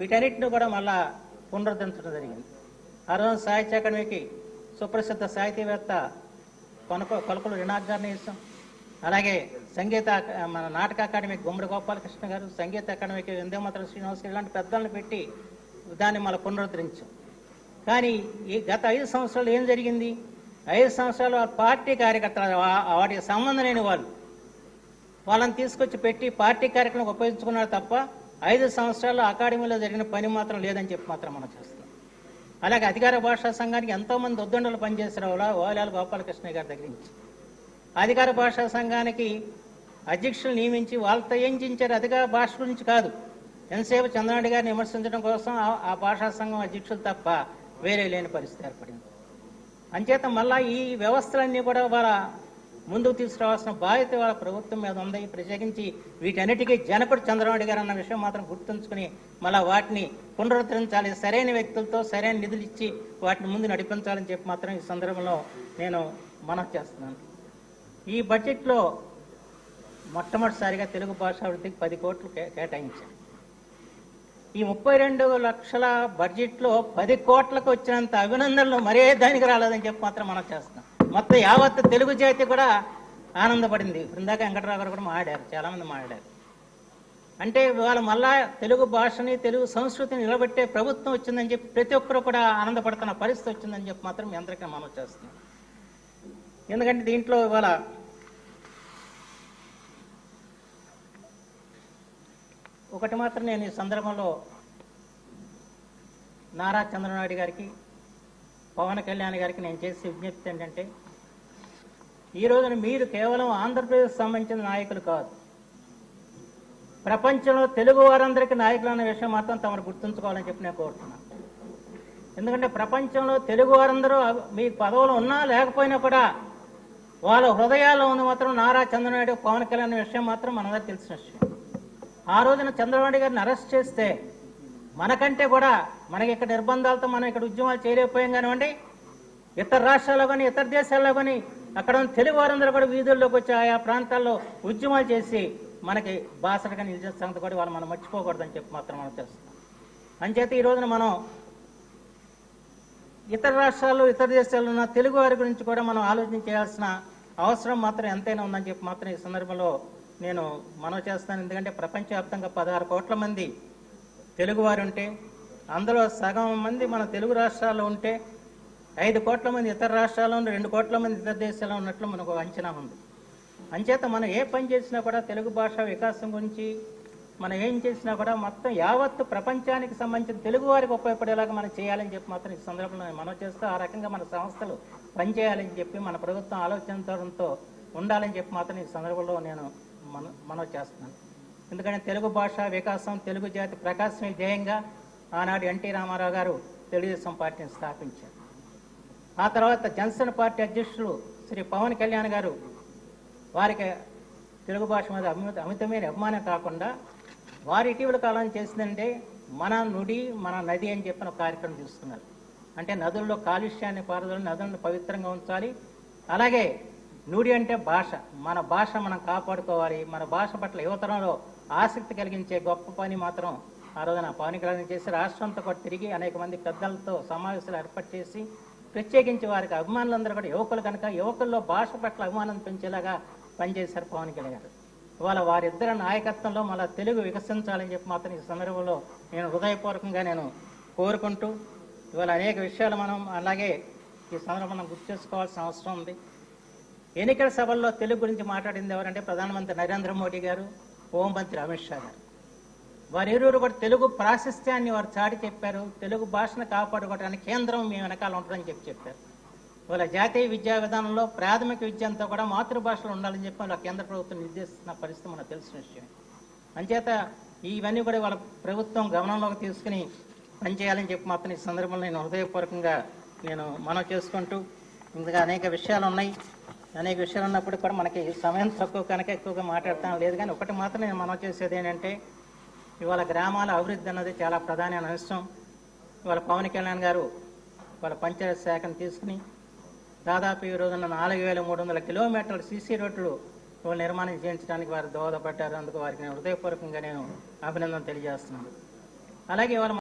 వీటన్నిటిని కూడా మళ్ళా పునరుద్ధరించడం జరిగింది. ఆ రోజు సాహిత్య అకాడమీకి సుప్రసిద్ధ సాహితీవేత్త కొలకలు రినాక్ గారిని ఇస్తాం. అలాగే మన నాటక అకాడమీకి గుమ్మడి గోపాలకృష్ణ గారు, సంగీత అకాడమీకి వందేమాతరం శ్రీనివాస్ ఇలాంటి పెద్దలను పెట్టి దాన్ని మళ్ళీ పునరుద్ధరించాం. కానీ ఈ గత 5 సంవత్సరాలు ఏం జరిగింది? 5 సంవత్సరాలు పార్టీ కార్యకర్తలు, వాటికి సంబంధం లేని వాళ్ళని తీసుకొచ్చి పెట్టి పార్టీ కార్యక్రమం ఉపయోగించుకున్నారు తప్ప 5 సంవత్సరాలు అకాడమీలో జరిగిన పని మాత్రం లేదని చెప్పి మాత్రం మనం చేస్తాం. అలాగే అధికార భాషా సంఘానికి ఎంతోమంది ఉద్దండలు పనిచేసిన ఓలాల గోపాలకృష్ణ గారి దగ్గర నుంచి అధికార భాషా సంఘానికి అధ్యక్షులు నియమించి వాళ్ళతో ఏం చేయించారు? అధికార భాష గురించి కాదు, ఎంతసేపు చంద్రనాయుడు గారిని విమర్శించడం కోసం ఆ భాషా సంఘం అధ్యక్షులు తప్ప వేరే లేని పరిస్థితి ఏర్పడింది. అంచేత మళ్ళా ఈ వ్యవస్థలన్నీ కూడా వాళ్ళ ముందుకు తీసుకురావాల్సిన బాధ్యత వాళ్ళ ప్రభుత్వం మీద ఉంది. ప్రత్యేకించి వీటన్నిటికీ జనకుడు చంద్రబాబు గారు అన్న విషయం మాత్రం గుర్తుంచుకుని మళ్ళీ వాటిని పునరుద్ధరించాలి, సరైన వ్యక్తులతో సరైన నిధులు ఇచ్చి వాటిని ముందు నడిపించాలని చెప్పి మాత్రం ఈ సందర్భంలో నేను మనవి చేస్తున్నాను. ఈ బడ్జెట్లో మొట్టమొదటిసారిగా తెలుగు భాషాభివృద్ధికి 10 కోట్లు కేటాయించారు. ఈ 32 లక్షల బడ్జెట్లో 10 కోట్లకు వచ్చినంత అభినందనలు మరే దానికి రాలేదని చెప్పి మాత్రం మనం చేస్తున్నాం. మొత్తం యావత్ తెలుగు జాతి కూడా ఆనందపడింది. ఇందాక వెంకటరావు గారు కూడా మాట్లాడారు, చాలామంది మాట్లాడారు. అంటే ఇవాళ మళ్ళా తెలుగు భాషని, తెలుగు సంస్కృతిని నిలబెట్టే ప్రభుత్వం వచ్చిందని చెప్పి ప్రతి ఒక్కరు కూడా ఆనందపడుతున్న పరిస్థితి వచ్చిందని చెప్పి మాత్రం మీ అందరికీ మనం చేస్తున్నాం. ఎందుకంటే దీంట్లో ఇవాళ ఒకటి మాత్రం నేను ఈ సందర్భంలో నారా చంద్రనాయుడు గారికి, పవన్ కళ్యాణ్ గారికి నేను చేసే విజ్ఞప్తి ఏంటంటే, ఈ రోజున మీరు కేవలం ఆంధ్రప్రదేశ్ సంబంధించిన నాయకులు కాదు, ప్రపంచంలో తెలుగు వారందరికీ నాయకులు అన్న విషయం మాత్రం తమరు గుర్తుంచుకోవాలని చెప్పి నేను కోరుతున్నాను. ఎందుకంటే ప్రపంచంలో తెలుగు వారందరూ మీ పదవులు ఉన్నా లేకపోయినా కూడా వాళ్ళ హృదయాల్లో ఉంది మాత్రం నారా చంద్రనాయుడు, పవన్ కళ్యాణ్ విషయం మాత్రం మనందరికీ తెలిసిన విషయం. ఆ రోజున చంద్రబాబు గారిని అరెస్ట్ చేస్తే మనకంటే కూడా మనకి ఇక్కడ నిర్బంధాలతో మనం ఇక్కడ ఉద్యమాలు చేయలేకపోయాం కానివ్వండి, ఇతర రాష్ట్రాల్లో కానీ ఇతర దేశాల్లో కానీ అక్కడ తెలుగు వారందరూ కూడా వీధుల్లోకి వచ్చి ఆయా ప్రాంతాల్లో ఉద్యమాలు చేసి మనకి బాసటగా నిలిచిన సంగతి కూడా వాళ్ళు మనం మర్చిపోకూడదని చెప్పి మాత్రం మనం చేస్తాం. అంచేత ఈ రోజున మనం ఇతర రాష్ట్రాల్లో ఇతర దేశాల్లో ఉన్న తెలుగు వారి గురించి కూడా మనం ఆలోచన చేయాల్సిన అవసరం మాత్రం ఎంతైనా ఉందని చెప్పి మాత్రం ఈ సందర్భంలో నేను మనవి చేస్తాను. ఎందుకంటే ప్రపంచవ్యాప్తంగా 16 కోట్ల మంది తెలుగువారు ఉంటే అందులో సగం మంది మన తెలుగు రాష్ట్రాల్లో ఉంటే 5 కోట్ల మంది ఇతర రాష్ట్రాల్లో 2 కోట్ల మంది ఇతర దేశాల్లో ఉన్నట్లు మనకు అంచనా ఉంది. అంచేత మనం ఏ పని చేసినా కూడా తెలుగు భాష వికాసం గురించి మనం ఏం చేసినా కూడా మొత్తం యావత్తు ప్రపంచానికి సంబంధించిన తెలుగు వారికి ఉపయోగపడేలాగా మనం చేయాలని చెప్పి మాత్రం ఈ సందర్భంలో మనం చేస్తూ ఆ రకంగా మన సంస్థలు పనిచేయాలని చెప్పి మన ప్రభుత్వం ఆలోచించడంతో ఉండాలని చెప్పి మాత్రం ఈ సందర్భంలో నేను మనవి చేస్తున్నాను. ఎందుకంటే తెలుగు భాష వికాసం, తెలుగు జాతి ప్రకాశమే ధ్యేయంగా ఆనాడు ఎన్టీ రామారావు గారు తెలుగుదేశం పార్టీని స్థాపించారు. ఆ తర్వాత జనసేన పార్టీ అధ్యక్షులు శ్రీ పవన్ కళ్యాణ్ గారు వారికి తెలుగు భాష మీద అమితమైన అభిమానం కాకుండా వారు ఇటీవల కాలం చేసిందంటే మన నుడి మన నది అని చెప్పిన కార్యక్రమం తీసుకున్నారు. అంటే నదుల్లో కాలుష్యాన్ని పారదోలి నదులను పవిత్రంగా ఉంచాలి, అలాగే నుడి అంటే భాష, మన భాష మనం కాపాడుకోవాలి, మన భాష పట్ల యువతరంలో ఆసక్తి కలిగించే గొప్ప పని మాత్రం ఆ రోజున పవన్ కళ్యాణ్ చేసి రాష్ట్రంతో కూడా తిరిగి అనేక మంది పెద్దలతో సమావేశాలు ఏర్పాటు చేసి ప్రత్యేకించి వారికి అభిమానులందరూ కూడా యువకులు కనుక యువకుల్లో భాష పట్ల అభిమానం పెంచేలాగా పనిచేశారు పవన్ కళ్యాణ్ గారు. ఇవాళ వారిద్దరి నాయకత్వంలో మళ్ళీ తెలుగు వికసించాలని చెప్పి మాత్రం ఈ సందర్భంలో నేను హృదయపూర్వకంగా నేను కోరుకుంటూ ఇవాళ అనేక విషయాలు మనం అలాగే ఈ సందర్భంలో మనం గుర్తు చేసుకోవాల్సిన అవసరం ఉంది. ఎన్నికల సభల్లో తెలుగు గురించి మాట్లాడింది ఎవరంటే ప్రధానమంత్రి నరేంద్ర మోడీ గారు, హోంమంత్రి అమిత్ షా గారు. వారిరువురు కూడా తెలుగు ప్రాశస్త్యాన్ని వారు చాటి చెప్పారు. తెలుగు భాషను కాపాడుకోవడానికి కేంద్రం మీ వెనకాల ఉంటుందని చెప్పారు. వాళ్ళ జాతీయ విద్యా విధానంలో ప్రాథమిక విద్య అంతా కూడా మాతృభాషలో ఉండాలని చెప్పి వాళ్ళ కేంద్ర ప్రభుత్వం నిర్దేశిస్తున్న పరిస్థితి మనకు తెలిసిన విషయం. అంచేత ఇవన్నీ కూడా వాళ్ళ ప్రభుత్వం గమనంలోకి తీసుకుని పనిచేయాలని చెప్పి మాత్రం ఈ సందర్భంలో నేను హృదయపూర్వకంగా నేను మనవి చేసుకుంటూ, ఇంకా అనేక విషయాలు ఉన్నాయి. అనేక విషయాలు ఉన్నప్పుడు కూడా మనకి సమయం తక్కువ కనుక ఎక్కువగా మాట్లాడతాం లేదు. కానీ ఒకటి మాత్రం నేను మనవి చేసేది ఏంటంటే, ఇవాళ గ్రామాల అభివృద్ధి అన్నది చాలా ప్రధానమైన అంశం. ఇవాళ పవన్ కళ్యాణ్ గారు వాళ్ళ పంచాయతీ శాఖను తీసుకుని దాదాపు ఈ రోజున 4300 కిలోమీటర్ల సీసీ రోడ్లు నిర్మాణం చేయించడానికి వారు దోహదపడ్డారు. అందుకు వారికి నేను హృదయపూర్వకంగా నేను అభినందన తెలియజేస్తున్నాను. అలాగే ఇవాళ